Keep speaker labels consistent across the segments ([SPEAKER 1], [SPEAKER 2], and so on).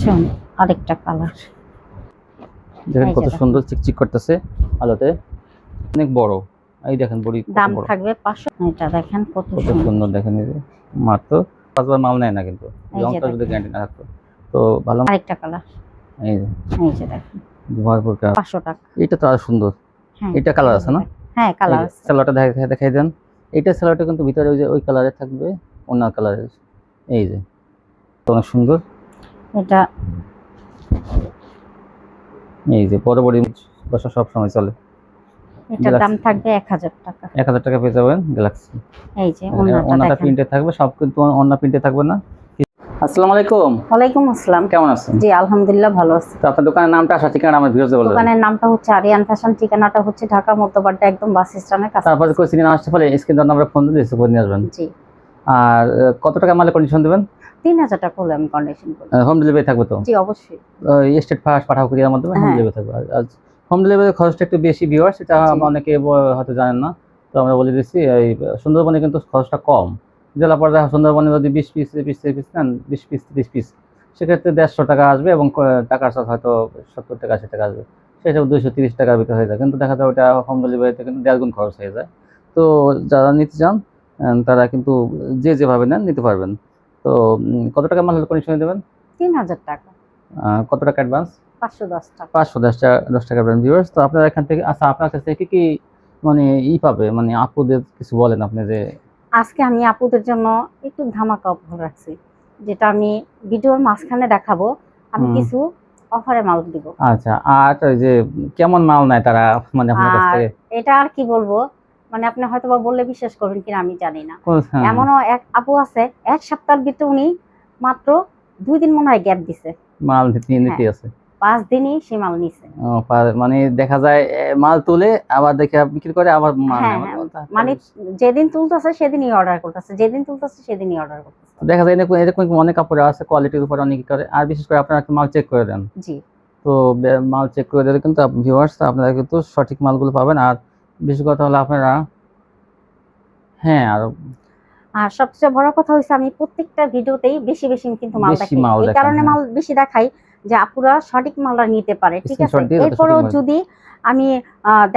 [SPEAKER 1] শোন আরেকটা কালার
[SPEAKER 2] দেখেন কত সুন্দর চিকচিক করতেছে আলোতে, অনেক বড়। এই দেখেন বড়ি
[SPEAKER 1] দাম থাকবে 500। এটা দেখেন কত
[SPEAKER 2] সুন্দর, দেখেন এই যে মাত্র 5বার মাল নেয় না কিন্তু লংটা যদি গ্যারান্টি না থাকতো তো ভালো।
[SPEAKER 1] আরেকটা কালার এই যে দেখেন
[SPEAKER 2] ভরপুর
[SPEAKER 1] 500 টাকা।
[SPEAKER 2] এটা তো আর সুন্দর। এটা কালার আছে না?
[SPEAKER 1] হ্যাঁ কালার আছে।
[SPEAKER 2] সালোয়ারটা দেখাই দেন। এটা সালোয়ারটা কিন্তু ভিতরে ওই যে ওই কালারে থাকবে, অন্য কালারের। এই যে অনেক সুন্দর।
[SPEAKER 1] এটা
[SPEAKER 2] এই যে বড় বড় বসা সব সময় চলে।
[SPEAKER 1] এটার দাম থাকবে 1000 টাকা।
[SPEAKER 2] 1000 টাকা পেয়ে যাবেন গ্যালাক্সি।
[SPEAKER 1] এই যে
[SPEAKER 2] ওন্নাটা প্রিন্টে থাকবে, সব কিন্তু ওন্না প্রিন্টে থাকবে না। আসসালামু আলাইকুম।
[SPEAKER 1] ওয়ালাইকুম আসসালাম।
[SPEAKER 2] কেমন আছেন?
[SPEAKER 1] জি আলহামদুলিল্লাহ ভালো আছি।
[SPEAKER 2] তো আপনার দোকানের নামটা আর ঠিকানা আমার ভিউয়ারদের বলবেন।
[SPEAKER 1] দোকানের নামটা হচ্ছে আরিয়ান ফ্যাশন, ঠিকানাটা হচ্ছে ঢাকা মধ্যবাড্ডা একদম বাস স্ট্যান্ডের কাছে।
[SPEAKER 2] তারপরে কই সিনেমা আসতে পারে স্ক্রিন নাম্বারে ফোন দিয়ে রিসিভ করে নিয়ে আসবেন।
[SPEAKER 1] জি।
[SPEAKER 2] আর কত টাকা মালে কন্ডিশন দিবেন?
[SPEAKER 1] 3000 টাকা হলে আমি কন্ডিশন করব।
[SPEAKER 2] হোম ডেলিভারি থাকবে তো?
[SPEAKER 1] জি অবশ্যই।
[SPEAKER 2] স্টেট ফাস্ট পাঠাও কুরিয়ার মাধ্যমে হোম ডেলিভারি থাকবে। আর হোম ডেলিভারির খরচটা একটু বেশি ভিউয়ার্স, এটা অনেকে হয়তো জানেন না, তো আমরা বলে দিচ্ছি। এই সুন্দরবনে কিন্তু খরচটা কম। জেলা পর্যায়ে সুন্দরবনে যদি 20 পিস 30 পিস নেন, 20 পিস 30 পিস, সেক্ষেত্রে 150 টাকা আসবে এবং টাকার চার্জ হয়তো 70 টাকা 80 টাকা আসবে। সেসব 230 টাকার ভিতরে হয়ে যায়, কিন্তু দেখা যায় ওটা হোম ডেলিভারিতে কিন্তু 1.5 গুণ খরচ হয়ে যায়। তো যারা নিতে চান তারা কিন্তু যেভাবে নেন নিতে পারবেন। তো কত টাকা মাল কন্ডিশনে দেবেন?
[SPEAKER 1] 3000 টাকা।
[SPEAKER 2] কত টাকা অ্যাডভান্স?
[SPEAKER 1] 510 টাকা।
[SPEAKER 2] 510 টাকা ভিউয়ার্স। তো আপনারা এখান থেকে, আচ্ছা আপনার কাছ থেকে কি মানে পাবে, মানে আপুদের কিছু বলেন আপনি যে।
[SPEAKER 1] আজকে আমি আপুদের জন্য একটু ধামাকা অফার রাখছি, যেটা আমি ভিডিওর মাঝখানে দেখাবো। আমি কিছু অফারে মাল দিব।
[SPEAKER 2] আচ্ছা, আর ওই যে কেমন মাল নেয় তারা মানে আপনার কাছ থেকে?
[SPEAKER 1] এটা আর কি বলবো, মানে আপনি হয়তোবা বললে বিশ্বাস করবেন কিনা আমি জানি না। এমনও এক আপু আছে, এক সপ্তাহের ভিতরে উনি মাত্র 2 দিন মনে হয় গ্যাপ দিছে,
[SPEAKER 2] মাল নিতে আছে।
[SPEAKER 1] 5 দিনই সে মাল নিছে।
[SPEAKER 2] মানে দেখা যায় মাল তুলে আবার দেখে বিক্রি করে, আবার
[SPEAKER 1] মানে যেদিন তুলতেছে সেদিনই অর্ডার করতেছে, যেদিন তুলতেছে সেদিনই অর্ডার করতেছে।
[SPEAKER 2] দেখা যায় এরকম অনেক কাপড় আছে, কোয়ালিটির উপর অনেক করে। আর বিশেষ করে আপনারা মাল চেক করে দেন।
[SPEAKER 1] জি।
[SPEAKER 2] তো মাল চেক করে দিলে কিন্তু ভিউয়ার্স আপনারা কিন্তু সঠিক মালগুলো পাবেন। আর বেশি কথা হলো আপনারা, হ্যাঁ,
[SPEAKER 1] আর সবচেয়ে বড় কথা হইছে আমি প্রত্যেকটা ভিডিওতেই বেশি বেশি কিন্তু মাল দেখাই। এই কারণে মাল বেশি দেখাই যে আপুরা সঠিক মালটা নিতে পারে, ঠিক আছে? এরপরও যদি আমি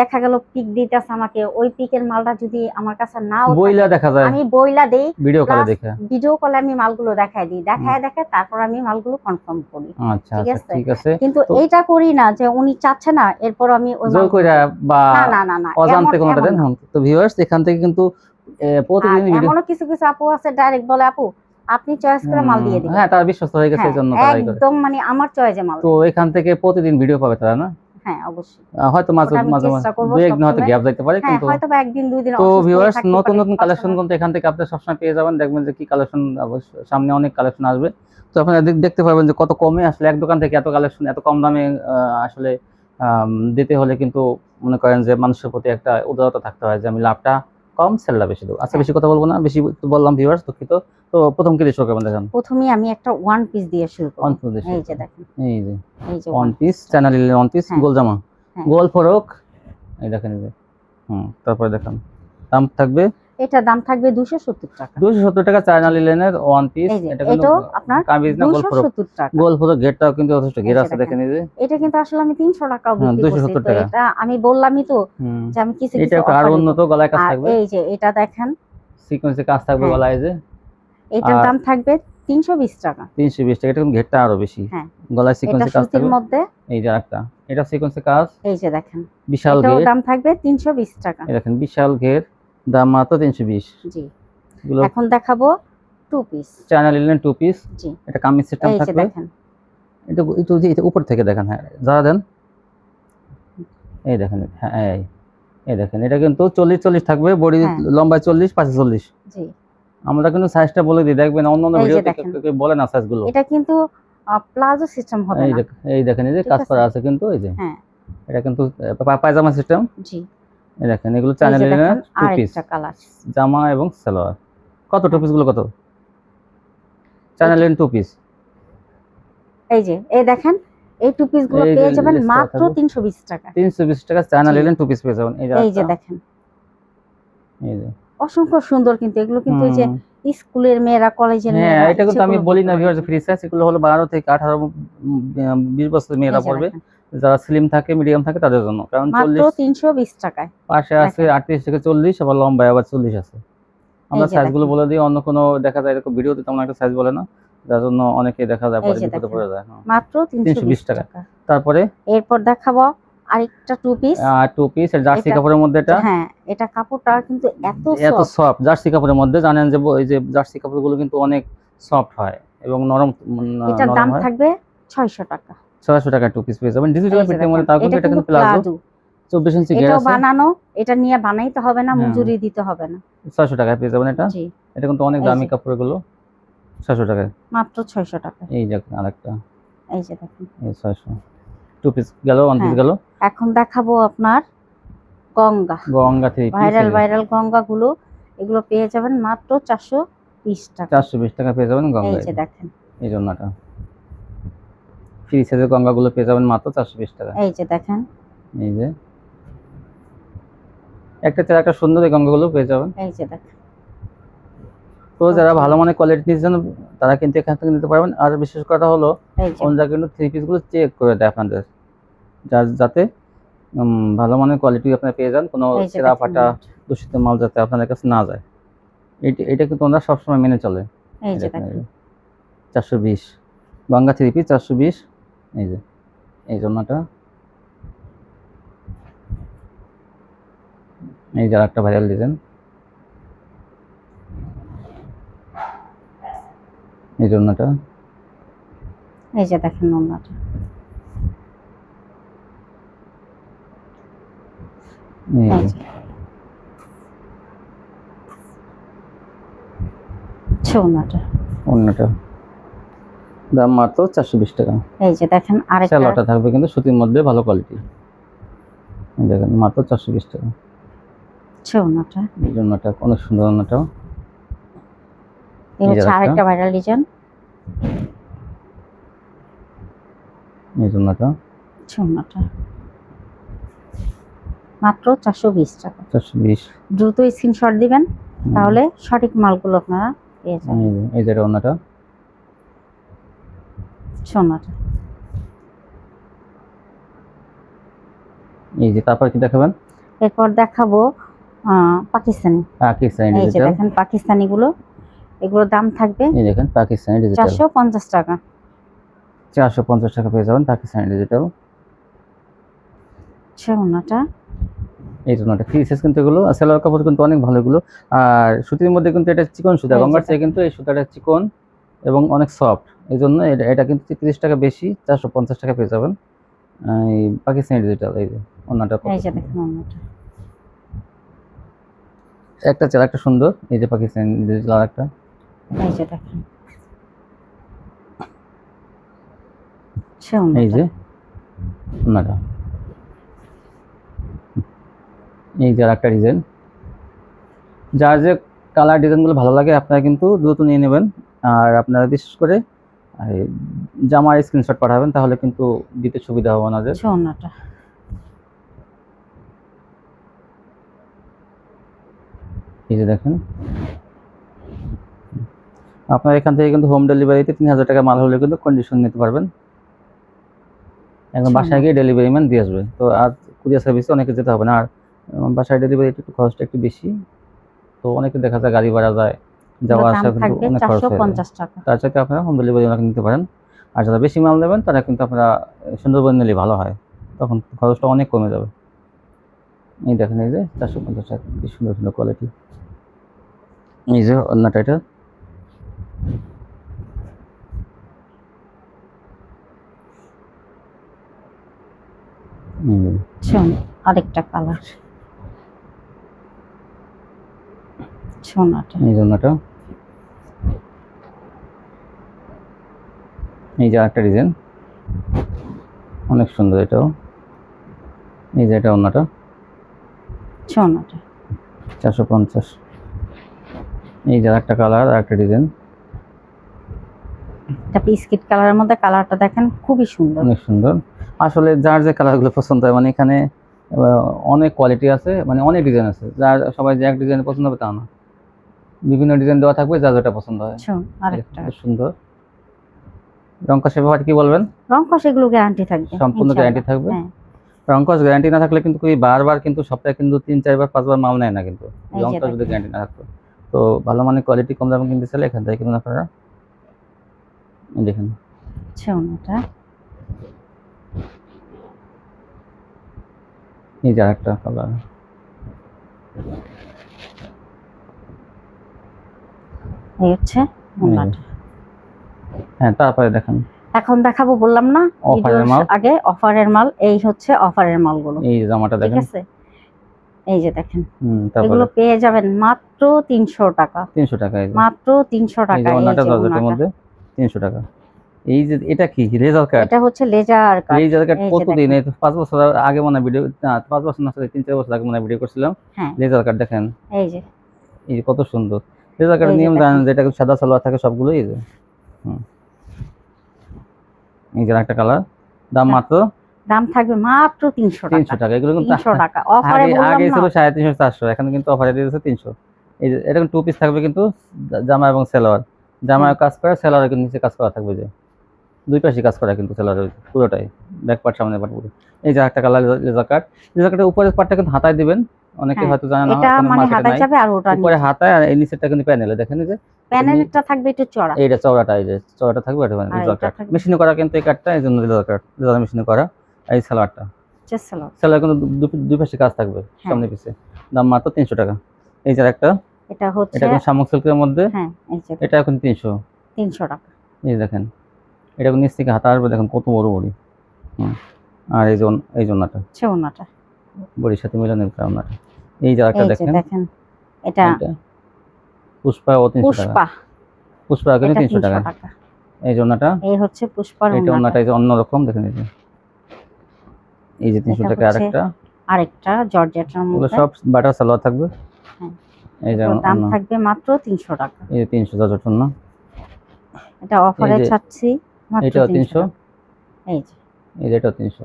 [SPEAKER 1] দেখা গেল পিক দিতেছে আমাকে, ওই পিকের মালটা যদি আমার কাছে নাও
[SPEAKER 2] বইলা দেখা যায়,
[SPEAKER 1] আমি বইলা দেই,
[SPEAKER 2] ভিডিও কলে
[SPEAKER 1] আমি মালগুলো দেখাই দিই, দেখায় তারপর আমি মালগুলো কনফার্ম করি।
[SPEAKER 2] আচ্ছা, ঠিক আছে।
[SPEAKER 1] কিন্তু এইটা করি না যে উনি চাচ্ছে না এরপর আমি ওই
[SPEAKER 2] জোর কইরা বা
[SPEAKER 1] না
[SPEAKER 2] অজান্তে কোনটা দেন। তো ভিউয়ার্স এখান থেকে কিন্তু প্রতিদিন ভিডিও,
[SPEAKER 1] এমনও কিছু কিছু আপু আছে ডাইরেক্ট বলে আপু আপনি চয়েস করে মাল দিয়ে দিবেন।
[SPEAKER 2] হ্যাঁ, তারা বিশ্বস্ত হয়ে গেছে এজন্য তারাই করে
[SPEAKER 1] একদম, মানে আমার চয়েসে মাল।
[SPEAKER 2] তো এখান থেকে প্রতিদিন ভিডিও পাবে তারা, না?
[SPEAKER 1] হ্যাঁ অবশ্যই।
[SPEAKER 2] হয়তো মাঝে মাঝে দুই একদিন হয়তো গ্যাপ যাইতে পারে, কিন্তু
[SPEAKER 1] হয়তো বা একদিন দুই দিন।
[SPEAKER 2] তো ভিউয়ার্স নতুন নতুন কালেকশন কিন্তু এখান থেকে আপনি সবসময় পেয়ে যাবেন। দেখবেন যে কি কালেকশন, সামনে অনেক কালেকশন আসবে। তো আপনারা দেখতে পারবেন যে কত কমে আসলে এক দোকান থেকে এত কালেকশন এত কম দামে আসলে দিতে হলে কিন্তু মনে করেন যে মানুষের প্রতি একটা উদারতা থাকতে হয়, যে আমি লাভটা কম সেলটা বেশি দেবো। আচ্ছা, বেশি কথা বলবো না, বেশি বললাম ভিউয়ার্স, দুঃখিত। তো প্রথম কি দিয়ে শুরু করবেন? দেখেন
[SPEAKER 1] প্রথমেই আমি একটা ওয়ান পিস দিয়ে শুরু করব। এই যে দেখেন, এই যে
[SPEAKER 2] ওয়ান পিস, চ্যানেলের ওয়ান পিস, গোল জামা, গোল ফরক। এই দেখেন, এই যে তারপরে দেখেন দাম থাকবে,
[SPEAKER 1] এটা দাম থাকবে 270 টাকা।
[SPEAKER 2] 270 টাকা চায়না লিলেনের ওয়ান পিস। এটা কিন্তু
[SPEAKER 1] আপনার
[SPEAKER 2] কামিজ না, গোল ফরক।
[SPEAKER 1] 270 টাকা।
[SPEAKER 2] গোল ফরক গেটটাও কিন্তু যথেষ্ট ঘের আছে, দেখেন এই যে।
[SPEAKER 1] এটা কিন্তু আসলে আমি 300 টাকা বিক্রি করছি।
[SPEAKER 2] 270 টাকা।
[SPEAKER 1] এটা আমি বললামই তো যে আমি কিছু
[SPEAKER 2] এটা আরো উন্নত গলায় কাজ থাকবে।
[SPEAKER 1] এই যে এটা দেখেন
[SPEAKER 2] সিকোয়েন্সে কাজ থাকবে গলায়, যে
[SPEAKER 1] এটার দাম থাকবে 320 টাকা।
[SPEAKER 2] 320 টাকা। এটা কিন্তু ঘেরটা আরো বেশি।
[SPEAKER 1] হ্যাঁ,
[SPEAKER 2] গলায় সিকোয়েন্সে কাজ থাকবে।
[SPEAKER 1] এর মধ্যে
[SPEAKER 2] এই যে একটা, এটা সিকোয়েন্সে কাজ।
[SPEAKER 1] এই যে দেখেন
[SPEAKER 2] বিশাল ঘের,
[SPEAKER 1] দাম থাকবে 320 টাকা।
[SPEAKER 2] এই দেখেন বিশাল ঘের, দাম মাত্র 320।
[SPEAKER 1] জি। এখন দেখাবো two piece,
[SPEAKER 2] China linen two piece.
[SPEAKER 1] জি।
[SPEAKER 2] এটা কামিজ সিস্টেম থাকবে। এটা একটু উপর থেকে দেখেন, হ্যাঁ যারা দেন, এই দেখেন, হ্যাঁ এই দেখেন, এটা কিন্তু 40 থাকবে, বডি লম্বায় 40, 45। জি। আমরা কিন্তু সাইজটা বলে দিই, দেখবেন অন্যান্য ভিডিওতে বলে না সাইজগুলো।
[SPEAKER 1] এটা কিন্তু প্লাজো সিস্টেম হবে না।
[SPEAKER 2] এই দেখেন, এই যে কাজ করা আছে কিন্তু, এই যে এটা কিন্তু পায়জামা সিস্টেম। জি। এই দেখেন, এগুলো চায়না লিলেনের টু পিস, জামা এবং সালোয়ার। কত টু পিস গুলো কত? চায়না লিলেন টু পিস,
[SPEAKER 1] এই যে এই দেখেন, এই টু পিস গুলো পেয়ে যাবেন মাত্র 320 টাকা।
[SPEAKER 2] 320 টাকা চায়না লিলেন টু পিস পেয়ে যাবেন।
[SPEAKER 1] এই যে দেখেন,
[SPEAKER 2] এই যে
[SPEAKER 1] অসংখ্য সুন্দর, কিন্তু এগুলো কিন্তু এই যে স্কুলের মেয়েরা, কলেজের
[SPEAKER 2] হ্যাঁ
[SPEAKER 1] মেয়েরা,
[SPEAKER 2] এটা কিন্তু আমি বলি না ভিউয়ার্স ফ্রি সাইজ, এগুলো হলো 12 থেকে 18 20 বছরের মেয়েরা পড়বে, যারা স্লিম থাকে মিডিয়াম থাকে তাদের জন্য। কারণ
[SPEAKER 1] মাত্র 320 টাকায়
[SPEAKER 2] পাশে আছে 38 থেকে 40, আবার লম্বায় আবার 40 আছে। আমরা সাইজগুলো বলে দিই, অন্য কোনো দেখা যায় এরকম ভিডিওতে তেমন একটা সাইজ বলে না, যার জন্য অনেকে দেখা যায় পরে বিপদে পড়ে যায়।
[SPEAKER 1] মাত্র 320 টাকা।
[SPEAKER 2] তারপরে
[SPEAKER 1] এরপর দেখাবো আরেকটা টু পিস
[SPEAKER 2] এর জার্সি কাপড়ের মধ্যে। এটা
[SPEAKER 1] হ্যাঁ, এটা কাপড়টা কিন্তু
[SPEAKER 2] এত সফট জার্সি কাপড়ের মধ্যে, জানেন যে এই যে জার্সি কাপড়গুলো কিন্তু অনেক সফট হয় এবং নরম।
[SPEAKER 1] এটার দাম থাকবে 600 টাকা।
[SPEAKER 2] 600 টাকা টু পিস পেয়ে যাবেন ডিজিটাল প্রিন্টের মধ্যে। তাও কিন্তু এটা কিন্তু প্লাজো 24 ইঞ্চি ঘের আছে।
[SPEAKER 1] এটা বানানো, এটা নিয়ে বানাইতে হবে না, মজুরি দিতে হবে না।
[SPEAKER 2] 600 টাকায় পেয়ে যাবেন এটা। এটা কিন্তু অনেক দামি কাপড়গুলো। 600 টাকায়, মাত্র 600 টাকা। এই দেখুন আরেকটা, এই যে দেখুন, এই 600 টু পিস গেল, ওয়ান পিস গেল।
[SPEAKER 1] এখন দেখাবো আপনার Ganga three piece, viral Ganga গুলো, এগুলো পেয়ে যাবেন মাত্র 420 টাকা। 420 টাকা পেয়ে যাবেন গঙ্গা। এই যে দেখেন, এই জন্যটা ফ্রি সাইজের গঙ্গাগুলো পেয়ে যাবেন মাত্র 420 টাকা। এই যে দেখেন, এই যে একটা সুন্দর এই গঙ্গাগুলো পেয়ে যাবেন। এই যে দেখেন। তো যারা ভালো মানের কোয়ালিটি নিচ্ছেন তারা কিন্তু এখান থেকে নিতে পারবেন। আর বিশেষ কথা হলো ওনারা কিন্তু থ্রি পিসগুলো চেক করে দেয় আপনাদের, যাতে ভালো মানের কোয়ালিটি আপনারা পেয়ে যান, কোনো ছেঁড়া ফাটা দূষিত মাল যাতে আপনাদের কাছে না যায়। এটা কিন্তু ওনারা সবসময় মেনে চলে। এই যে দেখেন 420 গঙ্গা থ্রি পিস 420। এই যে এই জন্যটা, এই যে একটা ভাইরাল ডিজাইন, এই জন্যটা, এই যে দেখেন ওন্নাটা, ওন্নাটা দাম মাত্র 420 টাকা। এই যে দেখেন আরেকটা সেলোটা থাকবে কিন্তু সুতির মধ্যে ভালো কোয়ালিটি। দেখেন মাত্র 420 টাকা। ওন্নাটা, এই জন্যটা অনেক সুন্দর। ওন্নাটা এই হচ্ছে আরেকটা ভাইরাল ডিজাইন, এই জন্যটা, ওন্নাটা মাত্র 420 টাকা। 420। দ্রুত স্ক্রিনশট দিবেন, তাহলে সঠিক মালগুলো আপনারা পেয়ে যাবেন। এই যে ওন্নাটা, সোনাটা, এই যে তারপর কি দেখাবেন? এরপর দেখাবো পাকিস্তানি। এই যে দেখেন পাকিস্তানি গুলো, এগুলোর দাম থাকবে, এই দেখেন পাকিস্তানি ডিজিটাল 450 টাকা। 450 টাকা পেয়ে যাবেন পাকিস্তানি ডিজিটাল। সোনাটা, এই জন্যটা ফ্রি সাইজ কিন্তু এগুলো। আর সেলোয়ার কাপড় কিন্তু অনেক ভালো এগুলো। আর সুতির মধ্যে কিন্তু এটা চিকন সুতা, গঙ্গার চেয়ে কিন্তু এই সুতাটা চিকন এবং অনেক সফট। এই জন্য এটা কিন্তু 30 টাকা বেশি, 450 টাকা পেয়ে যাবেন এই পাকিস্তানি ডিজিটাল। এই যে ওন্নাটা, এই যে দেখেন ওন্নাটা একটা সুন্দর, এই যে পাকিস্তানি ডিজিটাল আরেকটা, এই যে দেখেন, এই যে ওন্নাটা, এই যে আরেকটা ডিজাইন। যার যে কালার ডিজাইনগুলো ভালো লাগে আপনারা কিন্তু দ্রুত নিয়ে নেবেন। আর আপনারা বিশেষ করে জামার স্ক্রিনশট পাঠাবেন, তাহলে কিন্তু দিতে সুবিধা হবে আমাদের। সোনাটা, এই যে দেখেন, আপনারা এখান থেকে কিন্তু হোম ডেলিভারিতে 3000 টাকা মাল হলে কিন্তু কন্ডিশন নিতে পারবেন, একদম বাসায় গিয়ে ডেলিভারি ম্যান দিয়ে আসবে। তো আর কুরিয়ার সার্ভিসে অনেকে যেতে হবে না। আর বাসায় ডেলিভারি একটু খরচটা একটু বেশি, তো অনেকে দেখা যায় গাড়ি ভাড়া যায়, যাওয়া আসা কিন্তু অনেক খরচ হয়। 450 টাকা। তার চাইতে আপনারা হোম ডেলিভারি নিতে পারেন। আর যারা বেশি মাল নেবেন তারা কিন্তু আপনারা সুন্দরবন নিলে ভালো হয়, তখন খরচটা অনেক কমে যাবে। এই দেখেন, এই যে 450 টাকা, কি সুন্দর সুন্দর কোয়ালিটি। এই যে ওন্নাটা, এটা আরেকটা কালার, সোনাটা, এই জন্যটা, এই যে আরেকটা ডিজাইন অনেক সুন্দর এটাও। এই যে এটা ওন্নাটা, সোনাটা 450। এই যে আরেকটা কালার, আরেকটা ডিজাইন, এটা বিস্কিট কালারের মধ্যে, কালারটা দেখেন খুবই সুন্দর, অনেক সুন্দর। আসলে যার যে কালারগুলো পছন্দ হয়, মানে এখানে অনেক কোয়ালিটি আছে, মানে অনেক ডিজাইন আছে, যার সবাই যে এক ডিজাইন পছন্দ হবে তা না।
[SPEAKER 2] বিভিন্ন ডিজাইন দেওয়া থাকবে, যা যেটা পছন্দ হয়।
[SPEAKER 1] আচ্ছা, আরেকটা
[SPEAKER 2] খুব সুন্দর। রং কষের ব্যাপারে কি বলবেন?
[SPEAKER 1] রং কষ এগুলো গ্যারান্টি থাকবে,
[SPEAKER 2] সম্পূর্ণ গ্যারান্টি থাকবে।
[SPEAKER 1] হ্যাঁ,
[SPEAKER 2] রং কষ গ্যারান্টি না থাকলে কিন্তু বারবার কিন্তু সপ্তাহে কিন্তু 3-4 বার 5 বার মাল নেয় না কিন্তু, রং কষ যদি গ্যারান্টি না থাকতো। তো ভালো মানের কোয়ালিটি কম দামে কিনতে চাইলে এখান থেকে কিনুন আপনারা। দেখেন
[SPEAKER 1] আচ্ছা, ওটা
[SPEAKER 2] এই যে আরেকটা কালার,
[SPEAKER 1] এই হচ্ছে ওনাটা।
[SPEAKER 2] হ্যাঁ তারপরে দেখেন
[SPEAKER 1] এখন দেখাবো বললাম না
[SPEAKER 2] অফারের
[SPEAKER 1] ভিডিওর
[SPEAKER 2] মাল,
[SPEAKER 1] আগে অফারের মাল। এই হচ্ছে অফারের মালগুলো,
[SPEAKER 2] এই জামাটা
[SPEAKER 1] ঠিক
[SPEAKER 2] দেখেন।
[SPEAKER 1] আছে, এই যে দেখেন
[SPEAKER 2] তারপরে
[SPEAKER 1] এগুলো পেয়ে যাবেন মাত্র 300 টাকা,
[SPEAKER 2] 300 টাকা। এই যে
[SPEAKER 1] মাত্র 300
[SPEAKER 2] এই
[SPEAKER 1] টাকা।
[SPEAKER 2] যে ওনাটা জর্জেটের মধ্যে 300 টাকা। এই যে এটা কি লেজার কাট?
[SPEAKER 1] এটা হচ্ছে লেজার কাট।
[SPEAKER 2] লেজার কাট কতদিন, এই 5 বছর আগে মনে ভিডিও, না 5 বছর না, 3-4 বছর আগে মনে ভিডিও করছিলাম।
[SPEAKER 1] হ্যাঁ,
[SPEAKER 2] লেজার কাট দেখেন,
[SPEAKER 1] এই যে
[SPEAKER 2] এই যে কত সুন্দর লেজার কাটের নিয়ম জানেন, যেটা সাদা সালোয়ার থাকে সবগুলো। এই যে এই যে একটা কালার, দাম মাত্র,
[SPEAKER 1] দাম থাকবে মাত্র 300 টাকা।
[SPEAKER 2] 300 টাকা। এগুলো কিন্তু
[SPEAKER 1] 300 টাকা অফারে বললাম
[SPEAKER 2] আগে
[SPEAKER 1] না,
[SPEAKER 2] ছিল 350-400, এখন কিন্তু অফারে দিয়ে দিয়েছে 300। এই যে এটা টু পিস থাকবে কিন্তু, জামা এবং সালোয়ার, জামায় কাজ করা, সালোয়ারে কিন্তু নিচে কাজ করা থাকবে, যে দুই পাশে কাজ করা কিন্তু সালোয়ারের পুরোটাই, ব্যাক পার্ট সামনে পার্ট পুরো। এই যে একটা কালার লেজার কাট। লেজার কাটের উপরের পার্টটা কিন্তু হাতায় দিবেন, অনেকে হয়তো জানে না,
[SPEAKER 1] এটা মানে হাতায় যাবে আর ওটা
[SPEAKER 2] উপরে হাতায়, আর এই নিচেরটা কিন্তু প্যানেলে দেখেন, এই যে
[SPEAKER 1] প্যানেলটা থাকবে একটু চড়া,
[SPEAKER 2] এইটা চওড়াটা, এই যে চওড়াটা থাকবে, এটা মানে লেজার কাট মেশিনে করা কিন্তু এই কাটটা, এই জন্য লেজার কাট, লেজার মেশিনে করা। এই সালোয়ারটা, সালোয়ার কিন্তু দুই পাশে কাজ থাকবে, সামনে পিছে। দাম মাত্র 300 টাকা। এই যে একটা, এটা হচ্ছে এটা কোন শামুক সিল্কের মধ্যে, হ্যাঁ এই যে এটা এখন 300 টাকা। এই দেখেন এটা নিচ থেকে হাতা আসবে, দেখেন কত বড় বড়ি। আর এই জন্যটা ওনাটা বড়ির সাথে মিলানোর কারণটা। এই যে একটা দেখেন, এটা পুষ্পা ও 300 টাকা, পুষ্পা কিন্তু 300 টাকা। এই জন্যটা, এই হচ্ছে পুষ্পার ওনাটা, এটা ওনাটা, এই যে অন্যরকম দেখেন, এই যে 300 টাকা। আরেকটা জর্জেটের মধ্যে, সব বাটার সালোয়ার থাকবে। হ্যাঁ, এই যে দাম থাকবে মাত্র 300 টাকা। এই যে 300 জর্জেট না, এটা অফারে ছাড়ছি মাত্র 300। এই যে এটা 300।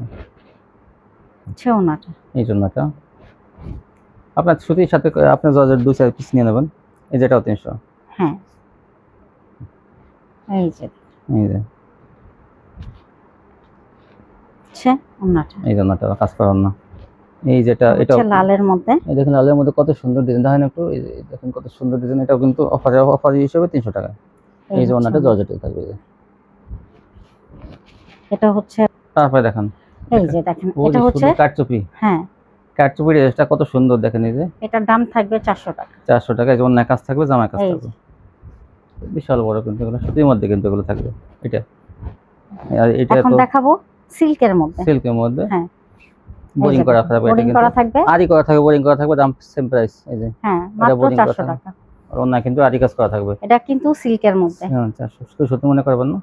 [SPEAKER 2] আচ্ছা, ওনাটা এই জন্যটা আপনার সুতির সাথে আপনার জর্জেট 2-4 পিস নিয়ে নেবেন। এই যে এটাও 300। হ্যাঁ, এই যে আচ্ছা, ওনাটা এই জন্যটা কাজ করার না। এই যেটা, এটা লালের মধ্যে, এই দেখেন লালের মধ্যে কত সুন্দর ডিজাইন, দেখেন একটু, এই দেখেন কত সুন্দর ডিজাইন। এটাও কিন্তু অফার হিসেবে 300 টাকা। এই যে ওনাটা জর্জেটের থাকবে। এটা হচ্ছে, তারপরে দেখেন এই যে দেখেন এটা হচ্ছে কাটচুপি। হ্যাঁ, কাটচুপির এটা কত সুন্দর দেখেন। এই যে এটার দাম থাকবে 400 টাকা। 400 টাকা। এই যে অন্য কাজ থাকবে, জামা কাজ থাকবে, বিশাল বড় কিন্তু এগুলো সুতির মধ্যে কিন্তু এগুলো থাকবে। আর এটা এখন দেখাবো সিল্কের মধ্যে, সিল্কের মধ্যে। হ্যাঁ, বোরিং করা থাকবে, বোরিং করা থাকবে, আরি করা থাকবে, বোরিং করা থাকবে, দাম সেম প্রাইস। এই যে হ্যাঁ, মাত্র 400 টাকা। আর অন্য কিন্তু আরি কাজ করা থাকবে, এটা কিন্তু সিল্কের মধ্যে। হ্যাঁ, 400 সত্যি মনে করবেন না,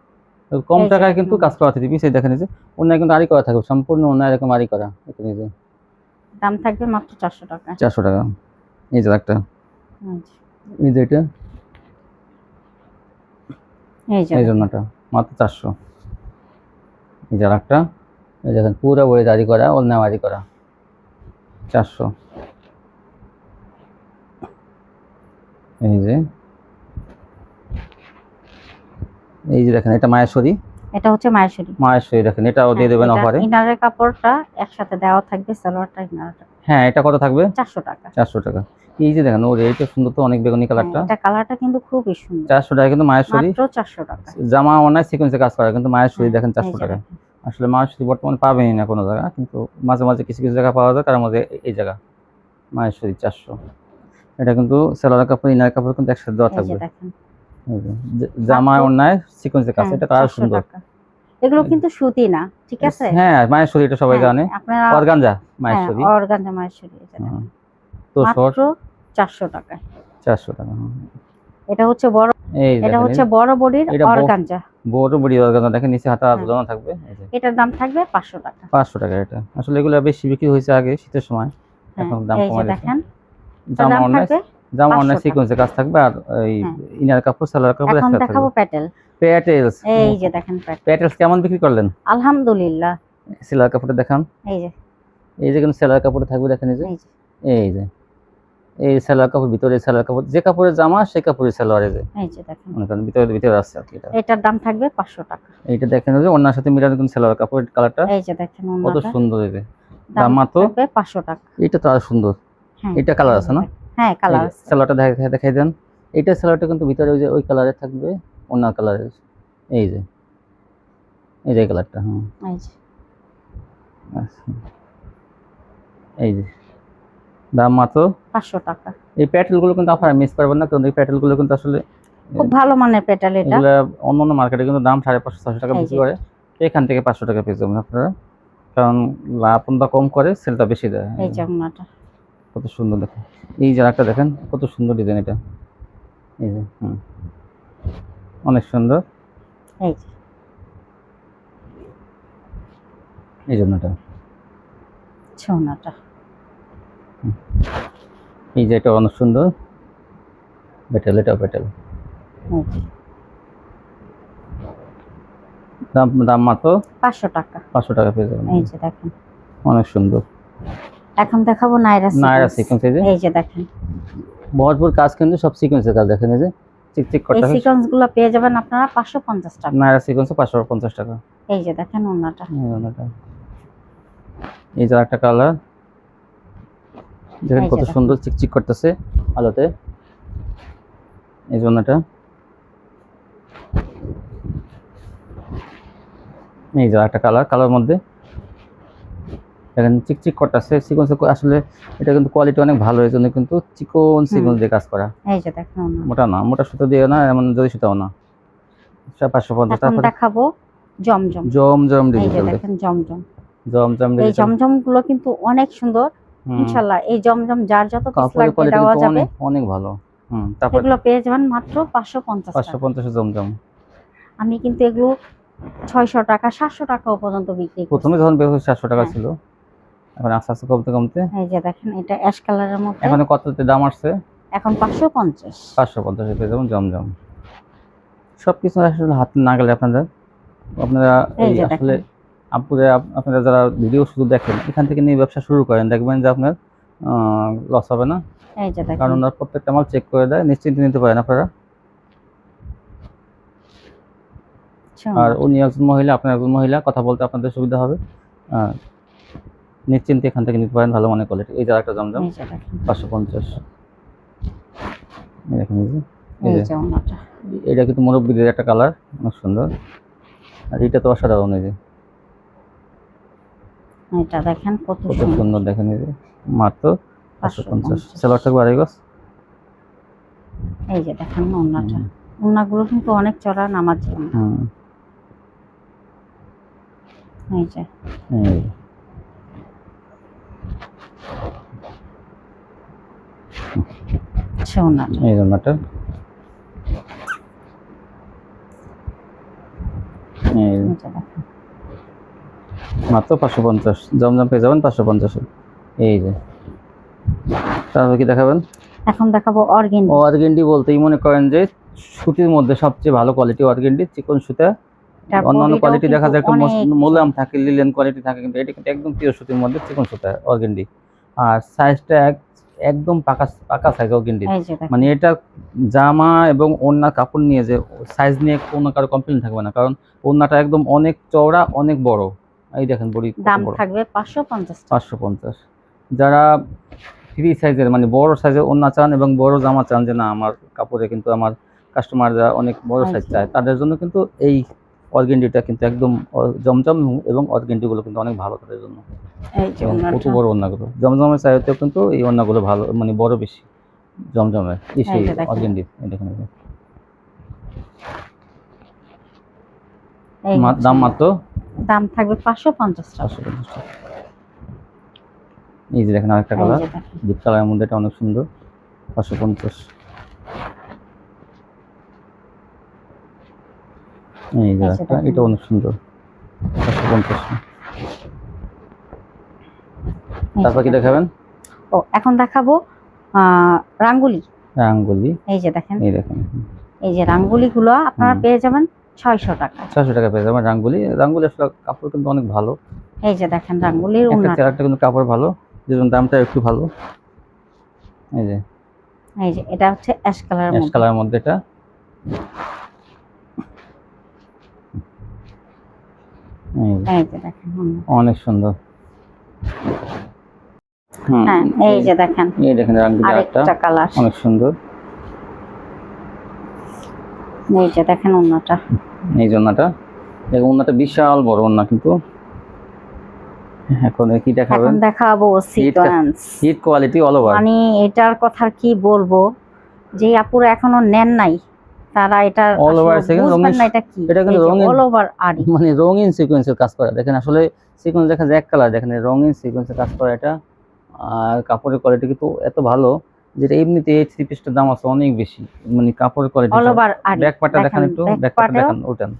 [SPEAKER 2] কম টাকায় কিন্তু কাজ করা থাকবে। পিছে দেখেন, এই যে অন্য কিন্তু আরি করা থাকবে, সম্পূর্ণ অন্য এরকম আরি করা। এই যে দাম থাকবে মাত্র 400 টাকা। 400 টাকা। এই যে একটা, এই যে এটা, এই জন্যটা মাত্র 400। এই যে একটা, এই দেখেন পুরো বড়ি দাড়ি করা, অন্য আরি করা, 400। এই যে দেখেন এটা মায়েশ্বরী, এটা হচ্ছে মায়েশ্বরী দেখেন, এটাও দিয়ে দেবেন অফারে। ইনারের কাপড়টা একসাথে দেওয়া থাকবে, সালোয়ারটা ইনারটা। হ্যাঁ, এটা কত থাকবে? 400 টাকা। 400 টাকা। এই যে দেখেন ওর এইটা সুন্দর তো, অনেক বেগুনি কালারটা, এটা কালারটা কিন্তু খুবই সুন্দর। 400 টাকা কিন্তু মায়েশ্বরী, মাত্র 400 টাকা। জামা অনেক সিকোয়েন্সে কাজ করা, কিন্তু মায়েশ্বরী দেখেন 400 টাকা। আসলে মায়েশ্বরী বর্তমানে পাবেনই না কোনো জায়গা, কিন্তু মাঝে মাঝে কিছু কিছু জায়গা পাওয়া যায়, তার মধ্যে এই জায়গা মায়েশ্বরী 400। এটা কিন্তু সালোয়ার কাপড়, ইনার কাপড় কিন্তু একসাথে দেওয়া থাকবে। জামা অন্যায় সিকোয়েন্সে কাজ, এটা কালার সুন্দর। এগুলো কিন্তু সুতি না, ঠিক আছে? হ্যাঁ, মায়েশ্বরী এটা সবাই জানে, অর্গানজা মায়েশ্বরী, অর্গানজা মায়েশ্বরী। তো মাত্র 400 টাকা। 400 টাকা। এটা হচ্ছে বড়, এটা হচ্ছে বড় বডির অর্গানজা, বড় বডি অর্গানজা। দেখেন নিচে হাতা ঝোলানো থাকবে। এটার দাম থাকবে 500 টাকা। 500 টাকা। এটা আসলে এগুলো বেশি বিক্রি হয়েছে আগে শীতের সময়, এখন দাম কমে গেছে। দেখেন জামা অনেক সিকোয়েন্সে কাজ থাকবে, আর এই ইনার কাপড়, সালোয়ার কাপড় একসাথে থাকবে। এখন দেখাবো প্যাটেলস। এই যে দেখেন প্যাটেলস কেমন বিক্রি করলেন? আলহামদুলিল্লাহ। সালোয়ার কাপড়টা দেখান, এই যে কিন্তু সালোয়ার কাপড় থাকবে, দেখেন এই যে এই সেলোয়ার কাপড়, ভিতরে সেলোয়ার কাপড়, যে কাপড়ের জামা সেই কাপড়ের সেলোয়ার। এই যে
[SPEAKER 1] এই যে দেখেন
[SPEAKER 2] মনে করেন ভিতরে ভিতরে আছে আর কি।
[SPEAKER 1] এটার দাম থাকবে 500 টাকা।
[SPEAKER 2] এইটা দেখেন যে ওনার সাথে মিলানো কিন্তু সেলোয়ার কাপড় কালারটা
[SPEAKER 1] এই যে দেখেন
[SPEAKER 2] কত
[SPEAKER 1] ওনাটা
[SPEAKER 2] সুন্দর। এই যে
[SPEAKER 1] দাম
[SPEAKER 2] মাত্র
[SPEAKER 1] থাকবে 500 টাকা।
[SPEAKER 2] এটা তো আরো সুন্দর।
[SPEAKER 1] হ্যাঁ
[SPEAKER 2] এটা কালার আছে না?
[SPEAKER 1] হ্যাঁ কালার আছে।
[SPEAKER 2] সেলোয়ারটা দেখাই দেন। এইটা সেলোয়ারটা কিন্তু ভিতরে ওই যে ওই কালারের থাকবে, ওনার কালারের। এই যে এই যে কালারটা। হ্যাঁ
[SPEAKER 1] এই যে
[SPEAKER 2] আচ্ছা, এই যে দাম মাত্র
[SPEAKER 1] 500 টাকা।
[SPEAKER 2] এই প্যাটেলগুলো কিন্তু আপনারা মিস করবেন না, কারণ এই প্যাটেলগুলো কিন্তু আসলে
[SPEAKER 1] খুব ভালো মানের পেটাল এটা।
[SPEAKER 2] এগুলা অন্যান্য মার্কেটে কিন্তু দাম 550-600 টাকা বিক্রি করে, এখান থেকে 500 টাকা পেয়ে যাবেন আপনারা, কারণ লাভটা কম করে, সেলটা বেশি দেয়।
[SPEAKER 1] এই যে ওনাটা
[SPEAKER 2] কত সুন্দর দেখেন, এই যে একটা দেখেন কত সুন্দর ডিজাইন এটা। এই যে অনেক সুন্দর।
[SPEAKER 1] এই যে
[SPEAKER 2] এই জন্যটা
[SPEAKER 1] ওনাটা
[SPEAKER 2] এই যে এটা অনেক সুন্দর পেটেল, এটাও পেটেল।
[SPEAKER 1] এই যে
[SPEAKER 2] দাম মাত্র
[SPEAKER 1] 500 টাকা।
[SPEAKER 2] 500 টাকা পেয়ে যাবেন।
[SPEAKER 1] এই যে দেখেন
[SPEAKER 2] অনেক সুন্দর।
[SPEAKER 1] এখন দেখাবো নায়রা
[SPEAKER 2] সিকোয়েন্স।
[SPEAKER 1] এই যে দেখেন
[SPEAKER 2] ভরপুর কাজ, কিন্তু সব সিকোয়েন্সের কাজ। দেখেন এই যে চিকচিক করতে,
[SPEAKER 1] এই সিকোয়েন্স গুলো পেয়ে যাবেন আপনারা 550 টাকা।
[SPEAKER 2] নায়রা সিকোয়েন্স 550 টাকা।
[SPEAKER 1] এই যে দেখেন ওনাটা
[SPEAKER 2] এই যে একটা কালার দেখেন কত সুন্দর চিকচিক করতেছে আলোতে। এই জন্যটা এই যে একটা কালার মধ্যে দেখেন চিকচিক করতেছে সিকোয়েন্স। আসলে এটা কিন্তু কোয়ালিটি অনেক ভালো, এই জন্য কিন্তু চিকন সিকোয়েন্স দিয়ে কাজ করা।
[SPEAKER 1] এই যে দেখেন
[SPEAKER 2] মোটা না, মোটা সুতো দিয়ে না, এমন জরি সুতাও না। 550 টাকা।
[SPEAKER 1] দেখাবো জমজম।
[SPEAKER 2] জমজম
[SPEAKER 1] এই যে
[SPEAKER 2] ডিজিটাল
[SPEAKER 1] দেখেন জমজম।
[SPEAKER 2] জমজম
[SPEAKER 1] এই জমজম গুলো কিন্তু অনেক সুন্দর ইনশাআল্লাহ। এই জমজম যার যত পিস লাগবে দেওয়া যাবে,
[SPEAKER 2] অনেক ভালো। তারপর
[SPEAKER 1] এগুলো পেয়ে যাবেন মাত্র 550 টাকা।
[SPEAKER 2] 550 জমজম।
[SPEAKER 1] আমি কিন্তু এগুলো 600 টাকা 700 টাকাও পর্যন্ত বিক্রি করি।
[SPEAKER 2] প্রথমে যখন বের হয়েছে 700 টাকা ছিল, এখন আস্তে আস্তে কমতে কমতে
[SPEAKER 1] এই যে দেখেন এটা অ্যাশ কালারের মধ্যে,
[SPEAKER 2] এখন কততে দাম আসছে?
[SPEAKER 1] এখন 550
[SPEAKER 2] পেয়ে যাবেন জমজম। সবকিছু আসলে হাতে না গেলে আপনারা এই আসলে আপনারা যারা ভিডিও শুধু দেখেন, এখান থেকে নিয়ে ব্যবসা শুরু করেন, দেখবেন যে আপনার লস হবে না।
[SPEAKER 1] এই যে দেখেন,
[SPEAKER 2] কারণ ওরা প্রত্যেকটা মাল চেক করে দেয়, নিশ্চিন্তে নিতে পারেন আপনারা। আর উনি একজন মহিলা, আপনার একজন মহিলা, কথা বলতে আপনাদের সুবিধা হবে। নিশ্চিন্তে এখান থেকে নিতে পারেন ভালো মানের কোয়ালিটি। এই যে একটা জমজম 550। দেখেন এই যে এটা কিন্তু মুরব্বিদের একটা কালার, অনেক সুন্দর। আর এটা তো অসাধারণ। এই যে
[SPEAKER 1] এটা দেখেন কত
[SPEAKER 2] সুন্দর। দেখেন এই যে মাত্র 550। সেলোয়ার থাকবে আড়াই গজ।
[SPEAKER 1] এই যে দেখেন ওন্নাটা, ওন্নাগুলো কিন্তু অনেক চড়া নামার জন্য। এই যে ওন্নাটা,
[SPEAKER 2] এই ওন্নাটা মাত্র 550। জমজম পেয়ে যাবেন 550। এই যে তারপর কি দেখাবেন?
[SPEAKER 1] এখন দেখাবো অর্গেন্ডি।
[SPEAKER 2] অর্গেন্ডি বলতেই মনে করেন যে সুতির মধ্যে সবচেয়ে ভালো কোয়ালিটি অর্গেন্ডি, চিকন সুতা। অন্যান্য কোয়ালিটি দেখা যায় একটু মোলায়েম থাকে, লিলেন কোয়ালিটি থাকে, কিন্তু এটা কিন্তু একদম পিওর সুতির মধ্যে চিকন সুতা অর্গেন্ডি। আর সাইজটা একদম পাকা সাইজ অর্গেন্ডি। মানে এটা জামা এবং ওড়না কাপড় নিয়ে যে সাইজ নিয়ে কোনো কারো কমপ্লেইন থাকবে না, কারণ ওড়নাটা একদম অনেক চওড়া, অনেক বড়। এই দেখেন বড়ি,
[SPEAKER 1] দাম থাকবে 550।
[SPEAKER 2] 550। যারা ফ্রি সাইজের মানে বড় সাইজের ওড়না চান এবং বড় জামা চান, যে না আমার কাপড়ে কিন্তু আমার কাস্টমাররা অনেক বড় সাইজ চায়, তাদের জন্য কিন্তু এই অর্গেন্ডিটা কিন্তু একদম জমজম এবং অর্গেন্ডিগুলো কিন্তু অনেক ভালো তাদের জন্য। কত বড় ওড়নাগুলো, জমজমের চাইতেও কিন্তু এই ওড়নাগুলো ভালো, মানে বড় বেশি জমজমের বেশি অর্গেন্ডি। দেখেন দাম মাত্র,
[SPEAKER 1] দাম থাকবে 550 টাকা।
[SPEAKER 2] এই যে দেখেন আরেকটা কালার, ডিপ কালারের মধ্যে, এটা অনেক সুন্দর। 550। এই যে এটা অনেক সুন্দর, 550। তারপর কি দেখাবেন?
[SPEAKER 1] এখন দেখাবো রাঙ্গুলি। এই যে দেখেন, এই যে রাঙ্গুলি গুলো আপনারা পেয়ে যাবেন 600 টাকা।
[SPEAKER 2] 600 টাকা পেয়ে যাবেন রাঙ্গুলি। রাঙ্গুলি আসলে কাপড় কিন্তু অনেক ভালো।
[SPEAKER 1] এই যে দেখেন রাঙ্গুলির
[SPEAKER 2] ওন্নাটা কিন্তু কাপড় ভালো, যেজন্য দামটা একটু ভালো।
[SPEAKER 1] এই যে এটা হচ্ছে অ্যাশ কালারের
[SPEAKER 2] অ্যাশ
[SPEAKER 1] মধ্যে,
[SPEAKER 2] কালারের মধ্যে এটা
[SPEAKER 1] এই যে দেখেন
[SPEAKER 2] অনেক সুন্দর।
[SPEAKER 1] হ্যাঁ এই যে দেখেন
[SPEAKER 2] এই দেখেন
[SPEAKER 1] আরেকটা কালার
[SPEAKER 2] অনেক সুন্দর।
[SPEAKER 1] এই যে দেখেন ওন্নাটা,
[SPEAKER 2] এই ওন্নাটা দেখুন, ওন্নাটা বিশাল বড় ওন্না। কিন্তু এখন কি দেখাবো?
[SPEAKER 1] এখন দেখাবো sequence,
[SPEAKER 2] hit quality all over.
[SPEAKER 1] মানে এটার কথা কি বলবো, যে আপুরা এখনো নেন নাই তারা এটা
[SPEAKER 2] অল ওভার
[SPEAKER 1] বুঝবেন না এটা কি।
[SPEAKER 2] এটা কিন্তু রঙিন,
[SPEAKER 1] অল ওভার আরি,
[SPEAKER 2] মানে রঙিন সিকোয়েন্সের কাজ করা। দেখেন আসলে সিকোয়েন্স দেখা যায় এক কালার, দেখেন রঙিন সিকোয়েন্সের কাজ করা এটা। আর কাপড়ের কোয়ালিটি কিন্তু এত ভালো, যেটা এমনিতে এই থ্রি পিসটার দাম আছে অনেক বেশি, মানে কাপড়ের কোয়ালিটি।
[SPEAKER 1] অল ওভার আরি।
[SPEAKER 2] ব্যাক পার্টটা দেখেন একটু, ব্যাক পার্টটা দেখেন ওটান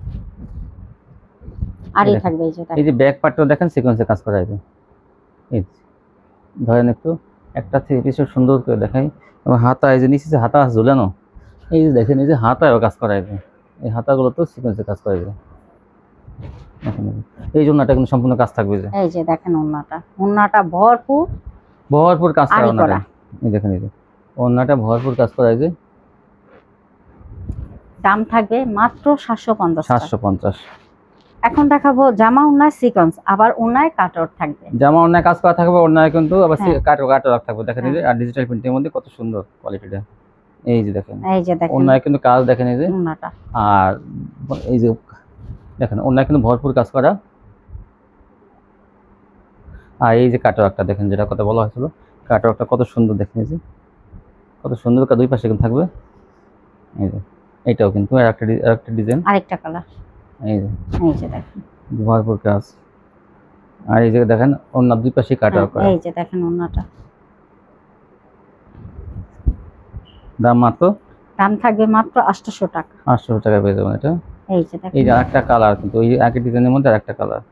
[SPEAKER 1] আরি থাকবে। এই যে
[SPEAKER 2] ব্যাক পার্টটাও দেখেন সিকোয়েন্সের কাজ করা আছে। এই ধরেন একটু একটা থ্রি পিসের সুন্দর করে দেখাই। এবং হাতা, এই যে নিচে যে হাতা আছে ঝুলানো, এই যে দেখেন এই যে হাতায়ও কাজ করা আছে, এই হাতাগুলো তো সিকোয়েন্সের কাজ করা আছে। এই জন্য এটা কিন্তু সম্পূর্ণ কাজ থাকবে। যে
[SPEAKER 1] এই যে দেখেন ওন্নাটা ভরপুর
[SPEAKER 2] ভরপুর কাজ করা
[SPEAKER 1] আরি
[SPEAKER 2] ওন্নাটা।
[SPEAKER 1] করা।
[SPEAKER 2] এই দেখেন এই যে ওন্নাটা ভরপুর কাজ করা আছে।
[SPEAKER 1] দাম থাকবে মাত্র 750 টাকা।
[SPEAKER 2] 750।
[SPEAKER 1] এখন দেখাবো জামা ওন্নায় সিকোয়েন্স, আবার ওন্নায় কাটওয়ার্ক থাকবে।
[SPEAKER 2] জামা ওন্নায় কাজ করা থাকবে, ওন্নায় কিন্তু আবার
[SPEAKER 1] হ্যাঁ।
[SPEAKER 2] কাটওয়ার্ক থাকবে। দেখেন এই যে, আর ডিজিটাল প্রিন্টের মধ্যে কত সুন্দর কোয়ালিটিটা। এই যে দেখেন
[SPEAKER 1] এই যে দেখেন
[SPEAKER 2] ওন্নায় কিন্তু কাজ দেখেন এই যে
[SPEAKER 1] ওন্নাটা,
[SPEAKER 2] আর এই যে দেখেন ওন্নায় কিন্তু ভরপুর কাজ করা। আর এই যে কাটওয়ার্কটা দেখেন, যেটা কথা বলা হয়েছিল, কাটওয়ার্কটা কত সুন্দর দেখেন, এই যে কত সুন্দর দুই পাশে কিন্তু থাকবে। এই যে এটাও কিন্তু আরেকটা ডিজাইন,
[SPEAKER 1] আরেকটা কালার।
[SPEAKER 2] এই যে
[SPEAKER 1] দেখেন
[SPEAKER 2] ভরপুর কাজ। আর এই যে দেখেন ওন্না দুই পাশে কাটওয়ার্ক করা।
[SPEAKER 1] এই যে দেখেন ওন্নাটা,
[SPEAKER 2] দাম মাত্র,
[SPEAKER 1] দাম থাকবে মাত্র 800 টাকা।
[SPEAKER 2] 800 টাকা পেয়ে যাবেন এটা।
[SPEAKER 1] এই যে দেখেন,
[SPEAKER 2] এই যে আরেকটা কালার, কিন্তু ওই একই ডিজাইনের মধ্যে আরেকটা কালার।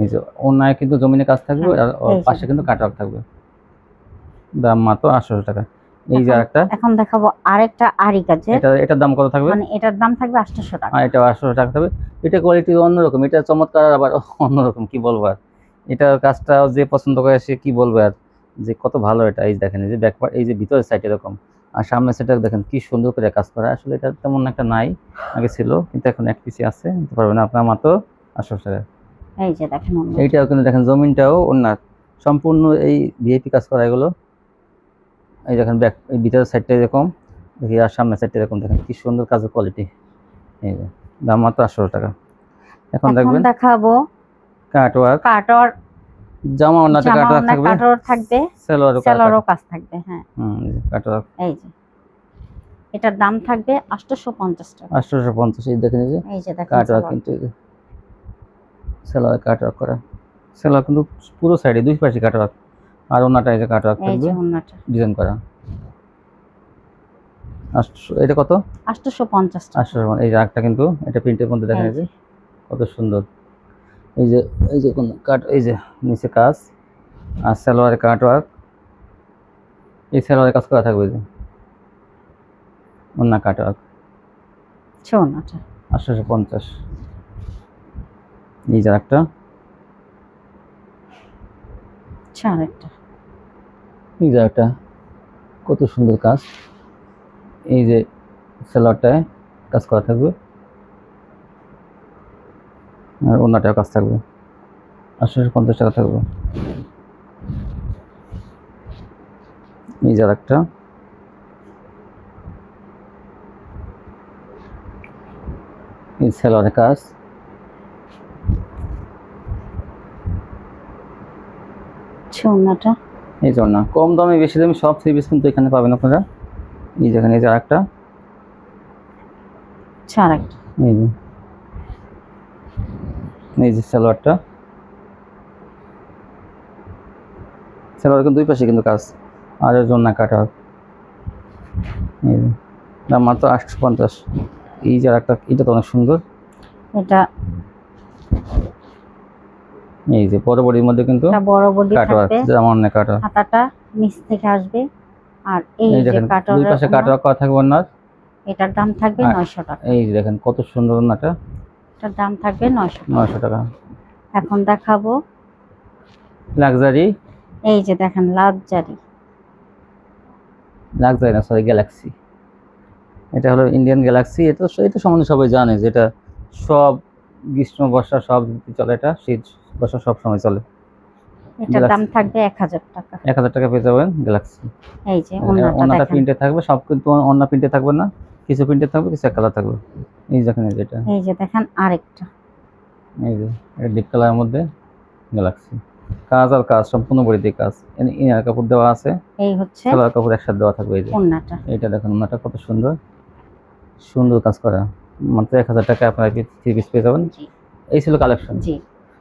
[SPEAKER 2] এই যে ওন্নায় কিন্তু জমিনে কাজ থাকবে, আর পাশে কিন্তু কাটওয়ার্ক থাকবে। দাম মাত্র 800 টাকা। এই যে আরেকটা,
[SPEAKER 1] এখন দেখাবো আরেকটা আরি কাজে।
[SPEAKER 2] এটার দাম কত থাকবে?
[SPEAKER 1] মানে এটার দাম থাকবে 800 টাকা।
[SPEAKER 2] আর এটা 800 টাকা থাকবে। এটা কোয়ালিটি অন্যরকম, এটা চমৎকার, আবার অন্যরকম, কি বলবো আর। এটার কাজটা যে পছন্দ করে সে কি বলবে আর, যে কত ভালো এটা। এই দেখেন এই যে ব্যাক পার্ট, এই যে ভিতরের সাইড এরকম, আর সামনের সাইডে দেখেন কি সুন্দর করে কাজ করা। আসলে এটা তেমন একটা নাই, আগে ছিল, কিন্তু এখন এক পিসি আছে, নিতে পারবেন আপনার মাত্র 800 টাকা।
[SPEAKER 1] এই যে দেখেন
[SPEAKER 2] এইটাও কিন্তু দেখেন জমিনটাও অন্য সম্পূর্ণ এই ভিআইপি কাজ করা এগুলো। এই দেখেন ব্যাক, এই ভিতরের সাইডটা এরকম দেখি, আর সামনের সাইডটা এরকম, দেখেন কি সুন্দর কাজের কোয়ালিটি। এই যে দাম মাত্র 800 টাকা। এখন দেখবেন
[SPEAKER 1] দেখাবো
[SPEAKER 2] কাটওয়ার্ক, জামা ওন্নাতে কাটওয়ার্ক থাকবে,
[SPEAKER 1] সেলোয়ারও কাজ থাকবে। হ্যাঁ
[SPEAKER 2] এই যে কাটওয়ার্ক।
[SPEAKER 1] এই যে এটার দাম থাকবে 850 টাকা।
[SPEAKER 2] 850। এই দেখেন এই যে
[SPEAKER 1] দেখেন
[SPEAKER 2] কাটওয়ার্ক, কিন্তু সেলোয়ার কাটওয়ার্ক করা, সেলোয়ার কিন্তু পুরো সাইডে দুই পাশে কাটওয়ার্ক। আর ওন্নাটা এই যে কাটওয়ার্ক থাকবে, ডিজাইন করা। 800, এটা কত?
[SPEAKER 1] 850 টাকা।
[SPEAKER 2] 800। এই যে আরেকটা কিন্তু এটা প্রিন্টের মধ্যে দেখা যায় কত সুন্দর। এই যে কোন কাট, এই যে নিচে কাজ, আর সালোয়ারে কাটওয়ার্ক, এই সালোয়ারে কাজ করা থাকবে। যে ওন্না কাটওয়ার্ক,
[SPEAKER 1] ওন্নাটা
[SPEAKER 2] 850। এই যে একটা, এই যে একটা কত সুন্দর কাজ। এই যে সালোয়ারটায় কাজ করা থাকবে, আর ওন্নাটাও কাজ থাকবে। 850 টাকা থাকবে। এই যে একটা, এই সালোয়ারের কাজ,
[SPEAKER 1] ওন্নাটা।
[SPEAKER 2] এই যে ওন্না কম দামে বেশি দামে সব থ্রি পিস কিন্তু এখানে পাবেন আপনারা। এই যেখানে এই যে আরেকটা, এই যে সালোয়ারটা, সালোয়ার কিন্তু দুই পাশে কিন্তু কাজ, আর এর জন্য কাটওয়ার্ক। এই যে দাম মাত্র 850। এই যে আরেকটা, এটা তো অনেক সুন্দর।
[SPEAKER 1] এটা
[SPEAKER 2] এই যে বড় বডির মধ্যে কিন্তু
[SPEAKER 1] বড় বডি
[SPEAKER 2] কাটওয়ার্ক, যেমন না কাটওয়ার্ক,
[SPEAKER 1] হাতাটা নিচ থেকে আসবে, আর এই যে
[SPEAKER 2] কাটওয়ার্ক দুই পাশে কাটওয়ার্ক করা থাকবে ওন্নার।
[SPEAKER 1] এটার দাম থাকবে 900 টাকা।
[SPEAKER 2] এই যে দেখেন কত সুন্দর ওন্নাটা,
[SPEAKER 1] এটার দাম থাকবে
[SPEAKER 2] 900 টাকা।
[SPEAKER 1] এখন দেখাবো
[SPEAKER 2] লাক্সারি,
[SPEAKER 1] এই যে দেখেন লাক্সারি,
[SPEAKER 2] লাক্সারি না, সরি, গ্যালাক্সি। এটা হলো ইন্ডিয়ান গ্যালাক্সি। এটা সম্বন্ধে সবাই জানে যে এটা সব গ্রীষ্ম বর্ষা সব ঋতুতে চলে, এটা শীত বর্ষা সব সময় চলে।
[SPEAKER 1] এটার দাম থাকবে 1000 টাকা।
[SPEAKER 2] 1000 টাকা পেয়ে যাবেন গ্যালাক্সি।
[SPEAKER 1] এই যে
[SPEAKER 2] ওন্নাটা
[SPEAKER 1] দেখেন,
[SPEAKER 2] প্রিন্টে থাকবে, সব কিন্তু ওন্না প্রিন্টে থাকবে না, কিছু প্রিন্টে থাকবে, কিছু এক কালার থাকবে। এই দেখেন, এটা
[SPEAKER 1] এই যে দেখেন আরেকটা,
[SPEAKER 2] এই যে এটা ডিপ কালারের মধ্যে গ্যালাক্সি। কাজ আর কাজ সম্পূর্ণ বডিতে কাজ, ইনার কাপড় দেওয়া আছে,
[SPEAKER 1] এই হচ্ছে
[SPEAKER 2] সালোয়ার কাপড় একসাথে দেওয়া থাকবে। এই যে
[SPEAKER 1] ওন্নাটা,
[SPEAKER 2] এইটা দেখেন, ওন্নাটা কত সুন্দর সুন্দর কাজ করা। মাত্র 1000 টাকা আপনারা 3 পিস পেয়ে যাবেন।
[SPEAKER 1] জি
[SPEAKER 2] এই ছিল কালেকশন।
[SPEAKER 1] জি।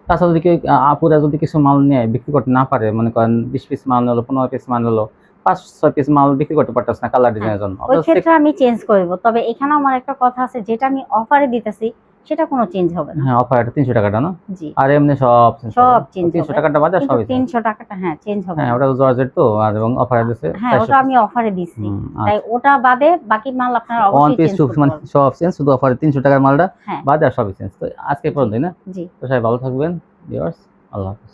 [SPEAKER 2] তাছাড়া যদি কেউ আপুরা যদি কিছু মাল নিয়ে বিক্রি করতে না পারে, মনে করেন 20 পিস মাল নিলো, 15 পিস মাল নিলো, 5-6 পিস মাল বিক্রি করতে পারতেছে না কালার ডিজাইনের জন্য,
[SPEAKER 1] ওই ক্ষেত্রে আমি চেঞ্জ করব। তবে এখানে আমার একটা কথা আছে, যেটা আমি অফারে দিতেছি সেটা কোনো চেঞ্জ হবে না।
[SPEAKER 2] হ্যাঁ, অফার এটা 300 টাকাটা না?
[SPEAKER 1] জি,
[SPEAKER 2] আর এমনি সব
[SPEAKER 1] চেঞ্জ হবে।
[SPEAKER 2] 300 টাকাটা বাদে
[SPEAKER 1] কিন্তু
[SPEAKER 2] সবই
[SPEAKER 1] 300 টাকাটা হ্যাঁ চেঞ্জ হবে
[SPEAKER 2] হ্যাঁ,
[SPEAKER 1] না।
[SPEAKER 2] ওটা তো জর্জেট তো, আর এবং অফারে দিছে
[SPEAKER 1] হ্যাঁ, ওটা আমি অফারে দিছি, তাই
[SPEAKER 2] আচ্ছা।
[SPEAKER 1] ওটা বাদে বাকি মাল আপনারা
[SPEAKER 2] ওয়ান
[SPEAKER 1] অবশ্যই
[SPEAKER 2] পিস
[SPEAKER 1] চেঞ্জ
[SPEAKER 2] টু
[SPEAKER 1] করতে
[SPEAKER 2] মানে
[SPEAKER 1] পারবেন।
[SPEAKER 2] সব চেঞ্জ, শুধু অফারে 300 টাকার মালটা
[SPEAKER 1] হ্যাঁ
[SPEAKER 2] বাদে আর সবই চেঞ্জ। তো আজকে পর্যন্তই না?
[SPEAKER 1] জি।
[SPEAKER 2] তো সবাই ভালো থাকবেন ভিউয়ার্স, আল্লাহ হাফেজ।